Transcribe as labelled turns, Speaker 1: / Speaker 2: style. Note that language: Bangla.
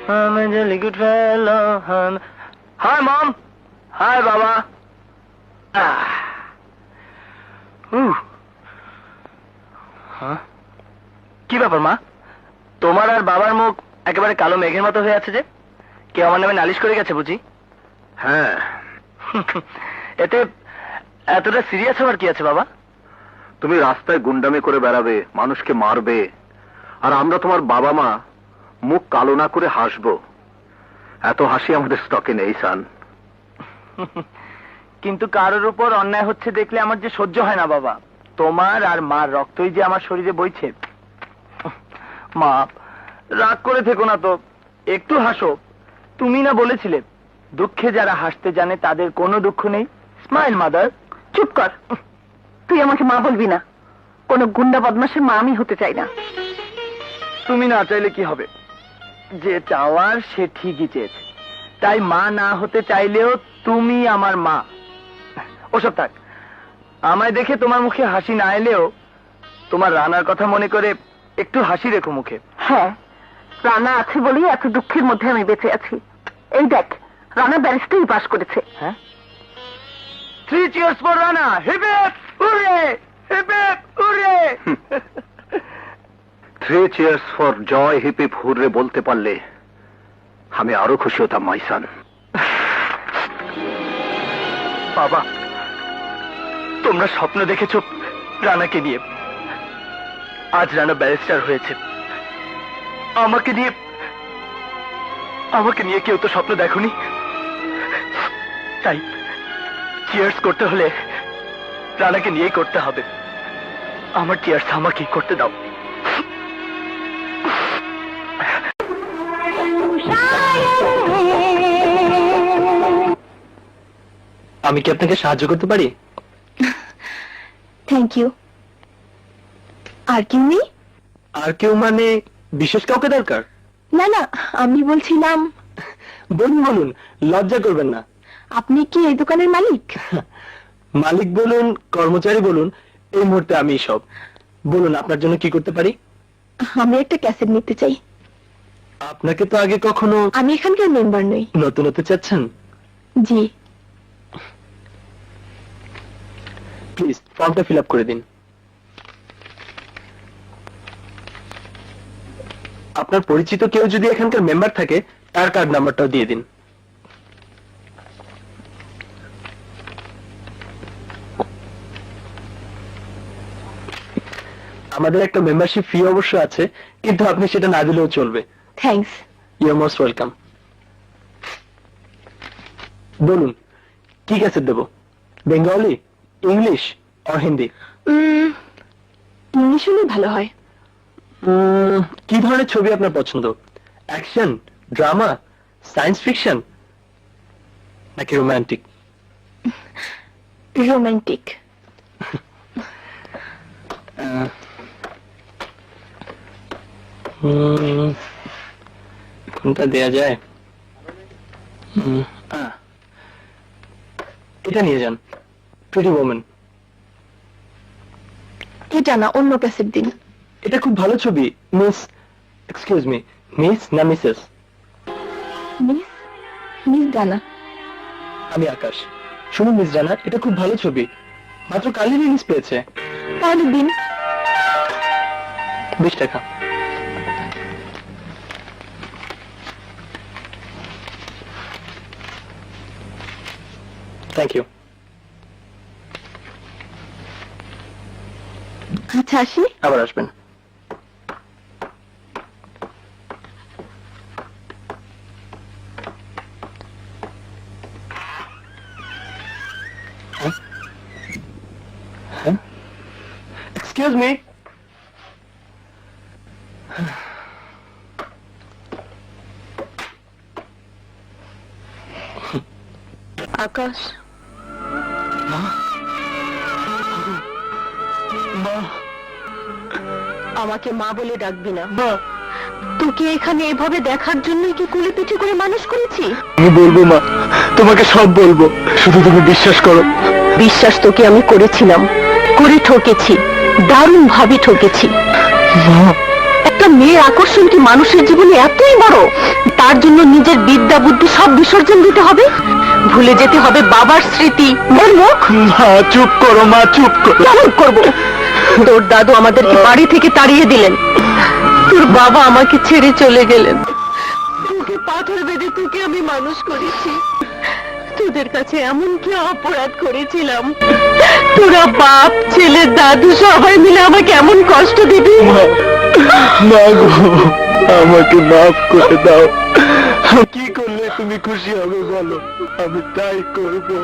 Speaker 1: I'm a jolly good fellow. Hi, Mom. Hi, Baba. কি ব্যাপার মা, তোমার আর বাবার মুখ একেবারে কালো মেঘের মতো হয়ে আছে যে? কেউ আমার নামে নালিশ করে গেছে বুঝি?
Speaker 2: হ্যাঁ।
Speaker 1: এতে এতটা সিরিয়াস হওয়ার কি আছে বাবা?
Speaker 2: তুমি রাস্তায় গুন্ডামি করে বেড়াবে, মানুষকে মারবে, আর আমরা তোমার বাবা মা মুখ কালো না করে হাসবো। এত হাসি আমাদের স্টকে নেই সান।
Speaker 1: কিন্তু কারোর উপর অন্যায় হচ্ছে দেখলে আমার যে সহ্য হয় না বাবা। তোমার আর মার রক্তই যে আমার শরীরে বইছে। মা, রাগ করে থেকো না তো, একটু হাসো। তুমি না বলেছিলে দুঃখে যারা হাসতে জানে তাদের কোনো দুঃখ নেই? Smile mother.
Speaker 3: চুপ কর, তুই আমাকে মা বলবি না। কোনো গুন্ডা বদমাশের মা আমি হতে চাই না।
Speaker 1: তুমি না চাইলে কি হবে? যে চাওয়ার সে ঠিকই চেয়েছে, তাই মা না হতে চাইলেও তুমি আমার মা। ওসব থাক, আমায় দেখে তোমার মুখে হাসি না এলেও তোমার রানার কথা মনে করে একটু হাসি রেখো মুখে।
Speaker 3: হ্যাঁ, রানা আছে বলেই এত দুঃখের মধ্যে আমি বেঁচে আছি। এই দেখ, রানা ব্যারিস্টারি পাশ করেছে।
Speaker 1: হ্যাঁ, 3 cheers for Rana. Hip hip hurray, hip hip hurray.
Speaker 2: 3 cheers for joy, hip hip hurray বলতে পারলে আমি আরো খুশি হতাম মাইসান।
Speaker 1: বাবা, তোমরা স্বপ্ন দেখেছ রানাকে নিয়ে। আজ রানা ব্যারিস্টার হয়েছে। আমাকে নিয়ে কেউ তো স্বপ্ন দেখোনি। তাই চিয়ার্স করতে হলে রানাকে নিয়েই করতে হবে। আমার চিয়ার্স আমাকে করতে দাও। আমি কি আপনাকে সাহায্য করতে পারি?
Speaker 3: Thank you. আর কেউ নেই?
Speaker 1: আর কেউ মানে বিশেষ কাউকে দরকার?
Speaker 3: না না, আমি বলছিলাম।
Speaker 1: বলুন বলুন, লজ্জা করবেন না।
Speaker 3: আপনি কি এই দোকানের মালিক?
Speaker 1: মালিক বলুন, কর্মচারী বলুন, এই মুহূর্তে আমি সব। বলুন আপনার জন্য কি করতে পারি?
Speaker 3: আমি একটা ক্যাসেট নিতে চাই।
Speaker 1: আপনাকে তো আগে কখনো।
Speaker 3: আমি এখানকার মেম্বার নই।
Speaker 1: নতুন হতে চাচ্ছেন?
Speaker 3: জি।
Speaker 1: প্লিজ ফর্মটা ফিল আপ করে দিন। আপনার পরিচিত কেউ যদি এখানকার মেম্বার থাকে তার কার্ড নাম্বারটাও দিয়ে দিন। আমাদের একটা মেম্বারশিপ ফি অবশ্য আছে, কিন্তু আপনি সেটা না দিলেও চলবে।
Speaker 3: Thanks.
Speaker 1: You are most welcome. বলুন কি ক্যাসেট দেবো? বেঙ্গলি, ইংলিশ আর হিন্দি?
Speaker 3: ইংলিশ হলে ভালো হয়।
Speaker 1: কি ধরনের ছবি আপনার পছন্দ? অ্যাকশন, ড্রামা, সায়েন্স ফিকশন নাকি রোমান্টিক?
Speaker 3: রোমান্টিক।
Speaker 1: কোনটা দেয়া যায়? এটা নিয়ে যান, প্রিটি ওম্যান।
Speaker 3: এটা না, অন্য ক্যাসেট দিন।
Speaker 1: এটা খুব ভালো ছবি। মিস, এক্সকিউজ মি, মিস না মিসেস?
Speaker 3: মিস, মিস ডানা।
Speaker 1: আমি আকাশ। শুনুন মিস জানা, এটা খুব ভালো ছবি, মাত্র কালই রিলিজ পেয়েছে।
Speaker 3: তাহলে দিন।
Speaker 1: 20 টাকা। Thank you.
Speaker 3: আচ্ছা, আসি।
Speaker 1: আবার আসবেন। Excuse me.
Speaker 3: আকাশ, আমাকে মা বলে ডাকবি না। তোকে এখানে এভাবে দেখার জন্যই কি কুলে পিঠে করে মানুষ করেছি?
Speaker 1: আমি বলবো মা, তোমাকে সব বলবো, শুধু তুমি বিশ্বাস করো।
Speaker 3: বিশ্বাস তোকে আমি করেছিলাম, করে ঠকেছি, দারুণ ভাবে ঠকেছি। একটা মেয়ের আকর্ষণ কি মানুষের জীবনে এতই বড়? তা তার জন্য নিজের বিদ্যা বুদ্ধি সব বিসর্জন দিতে হবে? ভুলে যেতে হবে বাবার স্মৃতি, ওর মুখ?
Speaker 1: মা চুপ করো, মা চুপ করো।
Speaker 3: কেমন করবো? তোর দাদু আমাদেরকে বাড়ি থেকে তাড়িয়ে দিলেন, তোর বাবা আমাকে ছেড়ে চলে গেলেন, তোকে পাথর বেঁধে তোকে আমি মানুষ করেছি। তোদের কাছে এমন কি অপরাধ করেছিলাম? তোরা বাপ ছেলে দাদু সবাই মিলে আমাকে এমন কষ্ট দিবি?
Speaker 1: মা গো, আমাকে মাফ করে দাও। কি করলে তুমি খুশি হবে বলো, আমি তাই করবো।